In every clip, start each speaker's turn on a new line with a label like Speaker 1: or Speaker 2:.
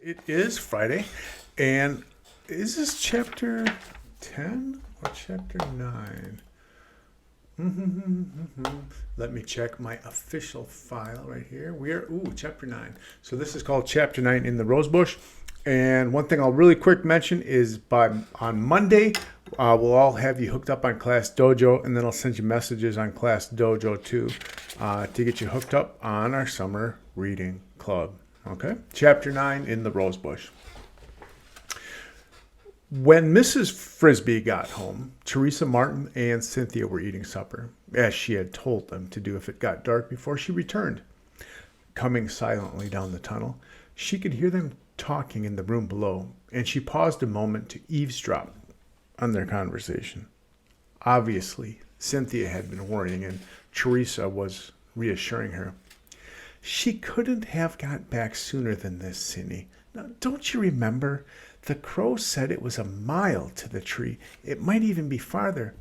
Speaker 1: It is Friday, and is this chapter 10 or chapter 9? Let me check my official file right here. We are, chapter 9. So this is called chapter 9 in the Rosebush. And one thing I'll really quick mention is on Monday, we'll all have you hooked up on Class Dojo, and then I'll send you messages on Class Dojo too to get you hooked up on our summer reading club. Okay? Chapter 9 in the Rosebush. When Mrs. Frisby got home, Teresa, Martin, and Cynthia were eating supper, as she had told them to do if it got dark before she returned. Coming silently down the tunnel, she could hear them talking in the room below, and she paused a moment to eavesdrop on their conversation. Obviously, Cynthia had been worrying, and Teresa was reassuring her. She couldn't have got back sooner than this, Cindy. Now, don't you remember? The crow said it was a mile to the tree. It might even be farther.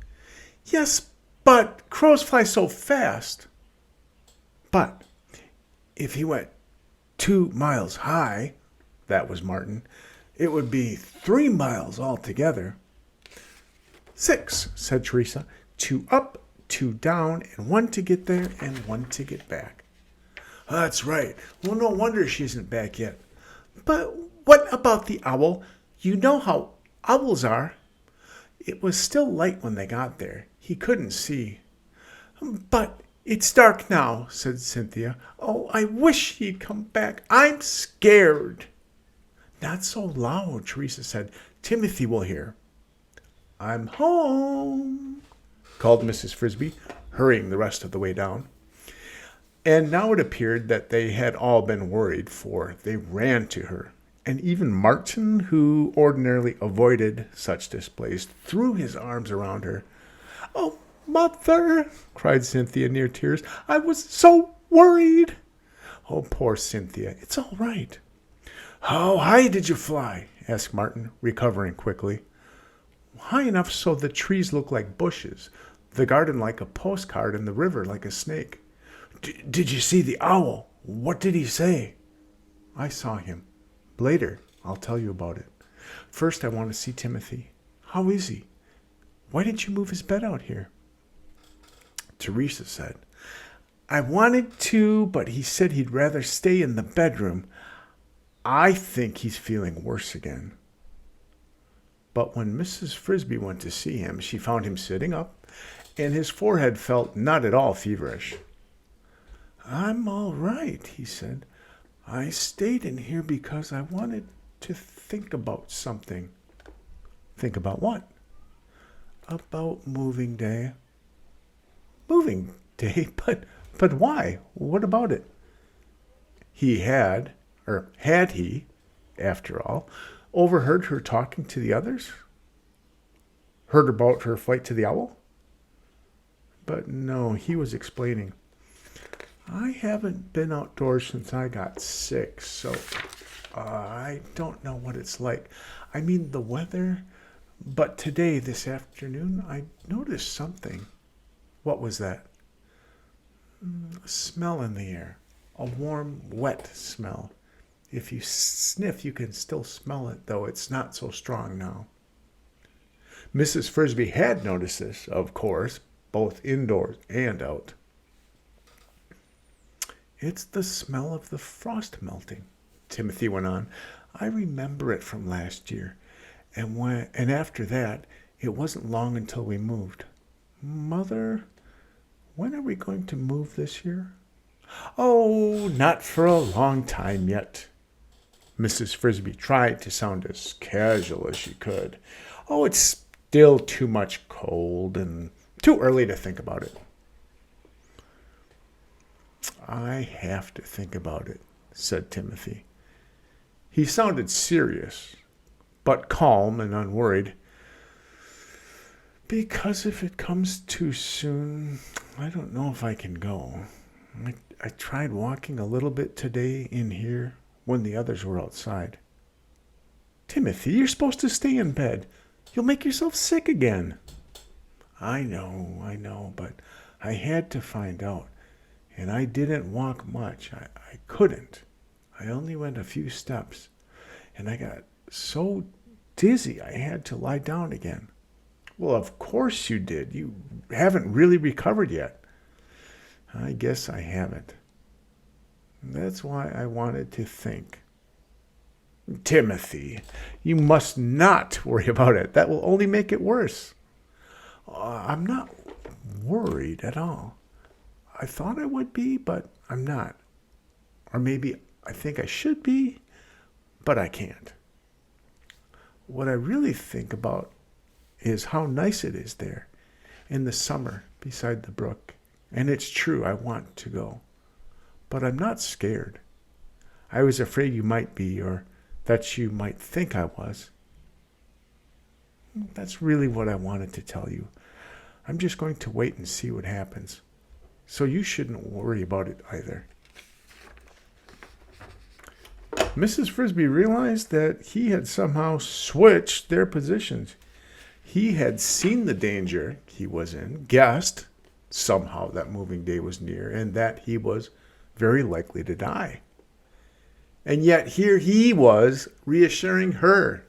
Speaker 1: Yes, but crows fly so fast. But if he went 2 miles high, that was Martin, it would be 3 miles altogether. 6, said Teresa. 2 up, 2 down, and 1 to get there and 1 to get back. That's right. Well, no wonder she isn't back yet. But what about the owl? You know how owls are. It was still light when they got there. He couldn't see. But it's dark now, said Cynthia. Oh, I wish he'd come back. I'm scared. Not so loud, Teresa said. Timothy will hear. I'm home, called Mrs. Frisby, hurrying the rest of the way down. And now it appeared that they had all been worried, for they ran to her. And even Martin, who ordinarily avoided such displays, threw his arms around her. Oh, Mother, cried Cynthia near tears. I was so worried. Oh, poor Cynthia. It's all right. How high did you fly? Asked Martin, recovering quickly. High enough so the trees look like bushes, the garden like a postcard, and the river like a snake. Did you see the owl? What did he say? I saw him. Later, I'll tell you about it. First, I want to see Timothy. How is he? Why didn't you move his bed out here? Teresa said, I wanted to, but he said he'd rather stay in the bedroom. I think he's feeling worse again. But when Mrs. Frisby went to see him, she found him sitting up, and his forehead felt not at all feverish. I'm all right, he said. I stayed in here because I wanted to think about something. Think about what? About moving day. Moving day? But why? What about it? Had he, after all, overheard her talking to the others? Heard about her flight to the owl? But no, he was explaining. I haven't been outdoors since I got sick, so I don't know what it's like. I mean, the weather. But today, this afternoon, I noticed something. What was that? A smell in the air. A warm, wet smell. If you sniff, you can still smell it, though it's not so strong now. Mrs. Frisby had noticed this, of course, both indoors and out. It's the smell of the frost melting, Timothy went on. I remember it from last year. And after that, it wasn't long until we moved. Mother, when are we going to move this year? Oh, not for a long time yet. Mrs. Frisby tried to sound as casual as she could. Oh, it's still too much cold and too early to think about it. I have to think about it, said Timothy. He sounded serious, but calm and unworried. Because if it comes too soon, I don't know if I can go. I tried walking a little bit today in here when the others were outside. Timothy, you're supposed to stay in bed. You'll make yourself sick again. I know, but I had to find out. And I didn't walk much. I couldn't. I only went a few steps. and I got so dizzy I had to lie down again. Well, of course you did. You haven't really recovered yet. I guess I haven't. That's why I wanted to think. Timothy, you must not worry about it. That will only make it worse. I'm not worried at all. I thought I would be, but I'm not. Or maybe I think I should be, but I can't. What I really think about is how nice it is there in the summer beside the brook. And it's true, I want to go. But I'm not scared. I was afraid you might be, or that you might think I was. That's really what I wanted to tell you. I'm just going to wait and see what happens. So you shouldn't worry about it either. Mrs. Frisby realized that he had somehow switched their positions. He had seen the danger he was in, guessed somehow that moving day was near, and that he was very likely to die. And yet here he was reassuring her.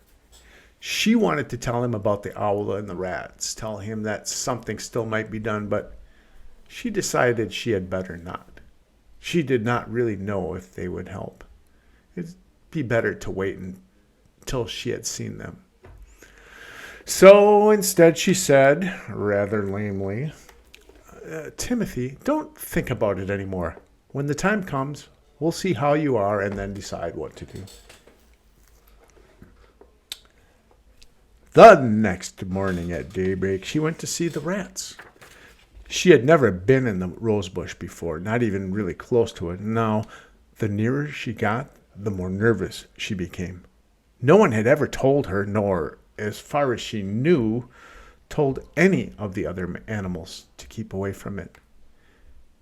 Speaker 1: She wanted to tell him about the owl and the rats, tell him that something still might be done, but she decided she had better not. She did not really know if they would help. It'd be better to wait until she had seen them. So instead she said, rather lamely, Timothy, don't think about it anymore. When the time comes, we'll see how you are and then decide what to do. The next morning at daybreak, she went to see the rats. She had never been in the rose bush before, not even really close to it. Now, the nearer she got, the more nervous she became. No one had ever told her, nor, as far as she knew, told any of the other animals to keep away from it.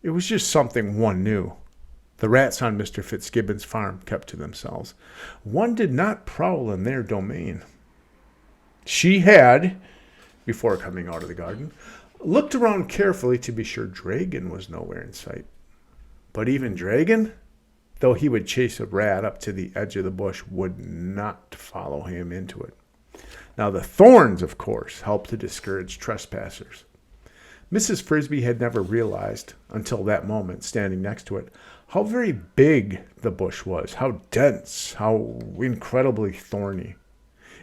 Speaker 1: It was just something one knew. The rats on Mr. Fitzgibbon's farm kept to themselves. One did not prowl in their domain. She had, before coming out of the garden, looked around carefully to be sure Dragon was nowhere in sight. But even Dragon, though he would chase a rat up to the edge of the bush, would not follow him into it. Now the thorns, of course, helped to discourage trespassers. Mrs. Frisby had never realized, until that moment, standing next to it, how very big the bush was, how dense, how incredibly thorny.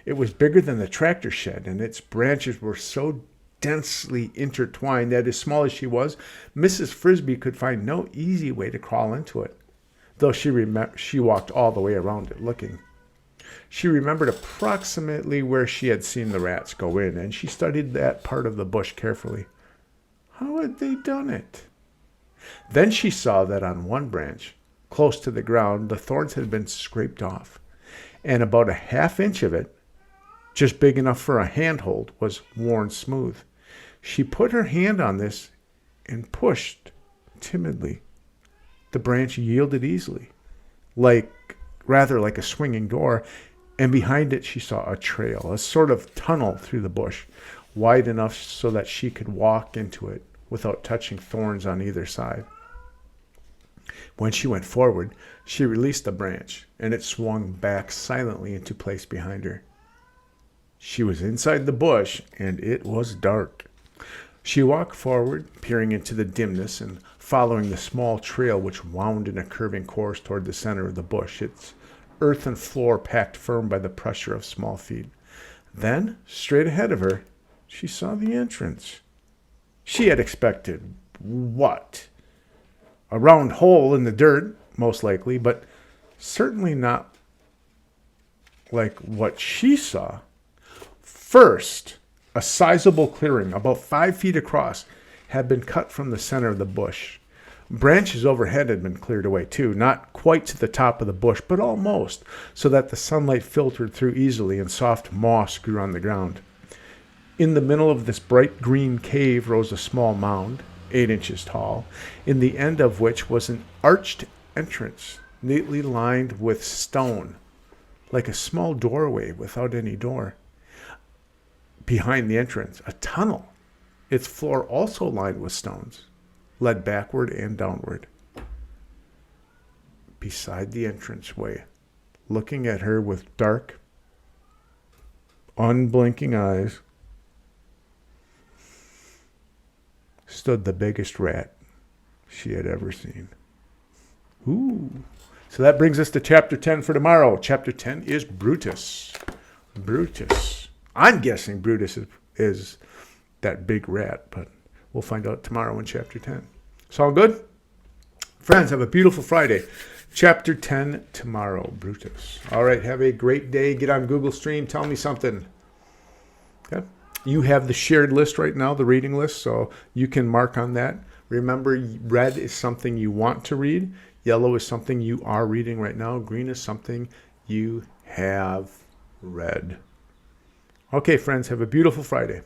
Speaker 1: It was bigger than the tractor shed, and its branches were so densely intertwined that, as small as she was, Mrs. Frisby could find no easy way to crawl into it, though she walked all the way around it looking. She remembered approximately where she had seen the rats go in, and she studied that part of the bush carefully. How had they done it? Then she saw that on one branch, close to the ground, the thorns had been scraped off, and about a half-inch of it, just big enough for a handhold, was worn smooth. She put her hand on this and pushed timidly. The branch yielded easily, rather like a swinging door, and behind it she saw a trail, a sort of tunnel through the bush, wide enough so that she could walk into it without touching thorns on either side. When she went forward, she released the branch, and it swung back silently into place behind her. She was inside the bush, and it was dark. She walked forward, peering into the dimness and following the small trail which wound in a curving course toward the center of the bush, its earthen floor packed firm by the pressure of small feet. Then, straight ahead of her, she saw the entrance. She had expected what? A round hole in the dirt, most likely, but certainly not like what she saw. First, a sizable clearing, about 5 feet across, had been cut from the center of the bush. Branches overhead had been cleared away too, not quite to the top of the bush, but almost, so that the sunlight filtered through easily and soft moss grew on the ground. In the middle of this bright green cave rose a small mound, 8 inches tall, in the end of which was an arched entrance, neatly lined with stone, like a small doorway without any door. Behind the entrance, a tunnel, its floor also lined with stones, led backward and downward. Beside the entranceway looking at her with dark, unblinking eyes, stood the biggest rat she had ever seen. Ooh. So that brings us to chapter 10 for tomorrow. Chapter 10 is Brutus. Brutus. I'm guessing Brutus is that big rat, but we'll find out tomorrow in chapter 10. Sound good? Friends, have a beautiful Friday. Chapter 10 tomorrow, Brutus. All right, have a great day. Get on Google Stream. Tell me something. Okay. You have the shared list right now, the reading list, so you can mark on that. Remember, red is something you want to read. Yellow is something you are reading right now. Green is something you have read. Okay, friends, have a beautiful Friday.